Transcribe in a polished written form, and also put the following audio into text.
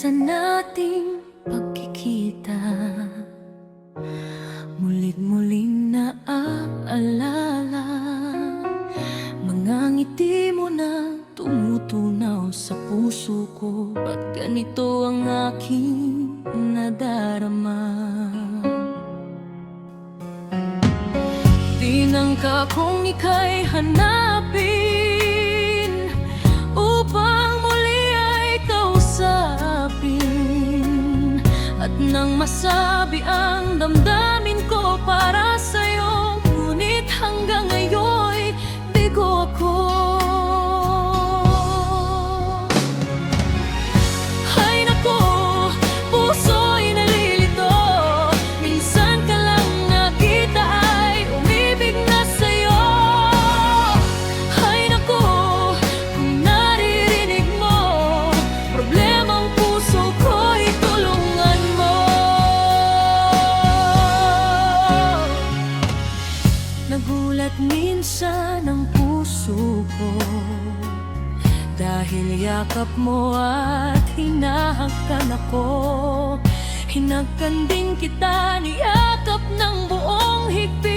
sa nating pagkikita, mulit-muling naaalala mga ngiti mo na tumutunaw sa puso ko. Ba't ganito ang aking nadarama? Tinangka kong ika'y hanapin upang muli ay kausapin, at nang masabi ang damdamin ko para sa'yo, ngunit hanggang ngayon'y bigo ako. Ay naku, puso'y nalilito, minsan ka lang nakita ay umibig na sa'yo. Ay naku, kung naririnig mo problemang puso ko'y tulungan mo. Nagulat minsan ang puso ko dahil yakap mo at hinahagkan ako. Hinagkan din kita, niyakap ng buong higpit.